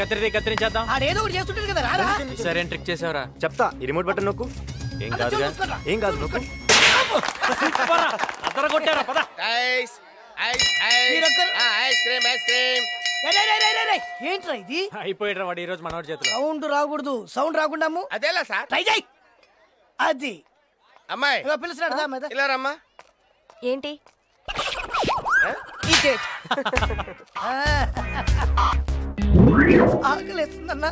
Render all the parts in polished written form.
కత్తిరించేద్దాం. ఆడేదో ఒకటి చేస్తుంటాడు కదా రారా. సరే ట్రిక్ చేసావరా. చెప్తా ఈ రిమోట్ బటన్ నొక్కు. ఏం కాదుగా. ఏం కాదు నొక్కు. అదరగొట్టారా పద. ఏంట్రా ఇది? అయిపోయాడు వాడు ఈ రోజు మనోడి చేతిలో. సౌండ్ రాకూడదు. సౌండ్ రాకుండా అదేలా సార్ ట్రై చేయి. అది అమ్మాయి పిలుస్తున్నాడు. ఇలా రమ్మా. ఏంటి ఆకలేస్తుందన్నా.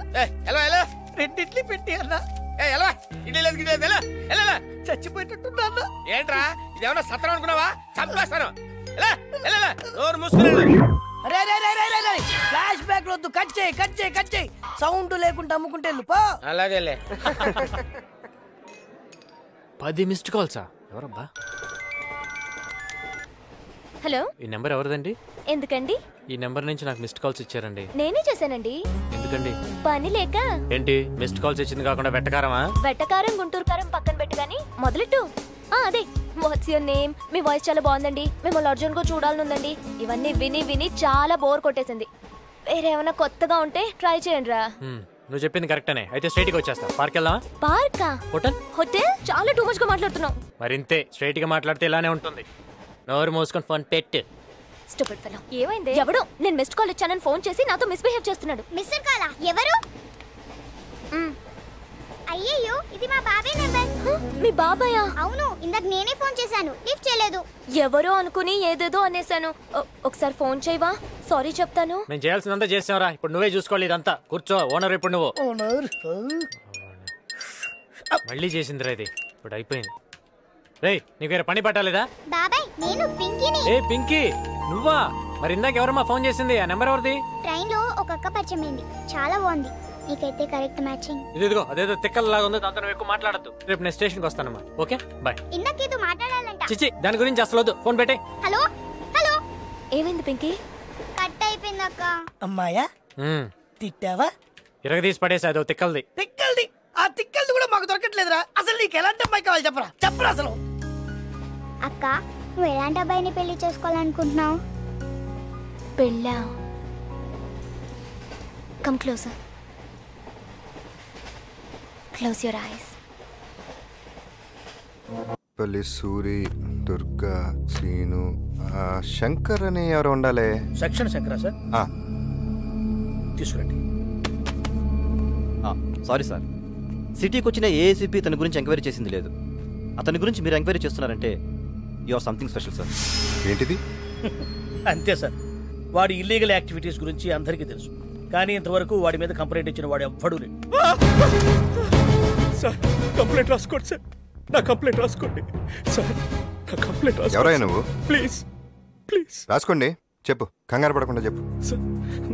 రెండిట్లు పెట్టి అన్నా. చచ్చిపోయేటట్టున్నా అన్న. ఏంట్రా ఇదేమన్నా సత్రం అనుకున్నావా? చంపేస్తాను. మూసుకుని ఫ్లాష్ బ్యాక్ వద్దు. కట్ చేయి. సౌండ్ లేకుండా అమ్ముకుంటే పో. అలాగేలే. 10 మిస్డ్ కాల్సా? ఎవరబ్బా? హలో, ఈ నెంబర్ ఎవరిదండి? ఎందుకండి? ఈ నెంబర్ నుంచి నాకు మిస్డ్ కాల్స్ ఇచ్చారండి. నేనే చేశానండి. ఎందుకండి? పని లేక. ఏంటి మిస్డ్ కాల్స్ ఇచ్చింది కాకుండా వెట్టకారమా? వెట్టకారం గుంటూరు కారం పక్కన పెట్టు గానీ మొదలెట్టు. అదే what's your name, me voice చాలా బాగుందండి, మిమ్మల్ని అర్జున్ గా చూడాలనుందండి. ఇవన్నీ విని చాలా బోర్ కొట్టేసింది. వేరేమైనా కొత్తగా ఉంటే ట్రై చేయండి రా. నువ్వు చెప్పింది కరెక్టనే. అయితే స్ట్రైట్ గా వచ్చేస్తా. పార్క్ వెళ్దామా? పార్కా? హోటల్ చాలా టూ మచ్ గా మాట్లాడుతున్నావు. మరింతే స్ట్రైట్ గా మాట్లాడితే ఇలానే ఉంటుంది. నోరు మూసుకొని ఫోన్ పెట్టు. Stupid fellow. ఏమైంది? ఎవడో నేను మిస్డ్ కాల్ ఇచ్చానని ఫోన్ చేసి నాతో మిస్బిహేవ్ చేస్తున్నాడు. మిస్డ్ కాలా? ఎవరు? అయ్యయ్యో, ఇది మా బాబాయ్ నెంబర్. మీ బాబాయా? అవును, ఇందాక నేనే ఫోన్ చేశాను, లిఫ్ట్ చేయలేదు. ఎవరో అనుకుని ఏదేదో అనేసాను. ఒకసారి ఫోన్ చేయవా? సారీ చెప్తాను. నేను చేయాల్సిందంతా చేసావురా. ఇప్పుడు నువ్వే చూసుకోవాలి ఇదంతా. కూర్చో. ఓనర్ ఇప్పుడు నువ్వు. మళ్ళీ చేసిందిరా ఇది. ఇప్పుడు అయిపోయింది. రేయ్, నీకు వేరే పని పట్టాలేదా? బాబాయ్, నేను పింకీని. ఏ పింకీ, నువ్వా? మరి ఇందాక ఎవరమ్మా ఫోన్ చేసింది? ఆ నెంబర్ ఎవరిది? ట్రైన్ లో ఒక అక్క పరిచయం అయింది, చాలా బాగుంది. నీకైతే కరెక్ట్ మ్యాచింగ్. ఇదిగో అదేదో తిక్కల్లాగా ఉంది. దాంతో నువ్వు ఎక్కువ మాట్లాడద్దు. రేపు నేను స్టేషన్కి వస్తానమ్మా. Okay bye. ఇందాకేదో మాట్లాడాలంట. చిచి, దాని గురించి అసలు వద్దు. ఫోన్ పెట్టే. హలో. ఏమైంది పింకీ? కట్ అయిపోయింది అక్క. అమ్మాయా తిట్టావా? ఇరగదీసి పడేసా అదో తిక్కల్ది. ఆ తిక్కల్ది కూడా మాకు దొరకట్లేదురా. అసలు నీకు ఎలాంటి అమ్మాయి కావాలి చెప్పరా అసలు. అక్క, నువ్వు ఎలాంటి అబ్బాయిని పెళ్లి చేసుకోవాలనుకుంటున్నావు? పెళ్ళా? Come closer. Close your eyes. పల్లి, సూరి, దుర్గా, శ్రీను, శంకర్ అని ఎవరు ఉండాలి? సెక్షన్ శంకరా సార్? తీసుకురండి. సారీ సార్, సిటీకి వచ్చిన ఏఏసీపీ తన గురించి ఎంక్వైరీ చేసింది లేదు. అతని గురించి మీరు ఎంక్వైరీ చేస్తున్నారంటే you or something special sir. ఏంటిది? అంతే సార్, వాడి ఇల్లీగల్ యాక్టివిటీస్ గురించి అందరికీ తెలుసు. కానీ ఇంతవరకు వాడి మీద కంప్లైంట్ ఇచ్చిన వాడు ఎవ్వడూ లేడు. సార్, కంప్లైంట్ రాసుకోండి సార్. నా కంప్లైంట్ రాసుకోండి సార్. నా కంప్లైంట్ రాసుకోండి. ఎవరైనా నువ్వు? ప్లీజ్ రాసుకోండి. చెప్పు, కంగారు పడకుండా చెప్పు. సార్,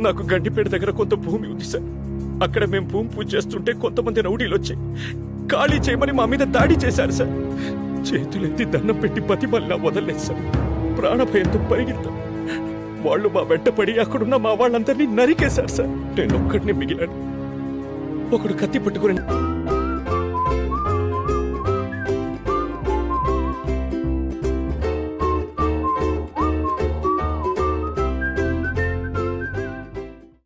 నాకు గడ్డిపేట దగ్గర కొంత భూమి ఉంది సార్. అక్కడ మేము భూమి పూజ చేస్తుంటే కొంతమంది రౌడీలు వచ్చి ఖాళీ చేయమని మా మీద దాడి చేశారు సార్. చేతులెత్తి దండం పెట్టి బతిమల్లా వదలలేదు సార్. ప్రాణభయంతో పరిగెత్తాం. వాళ్ళు మా వెంట పడి అక్కడున్న మా వాళ్ళందరినీ నరికేశారు సార్. నేను ఒక్కడిని మిగిలాను. ఒకడు కత్తి పట్టుకుని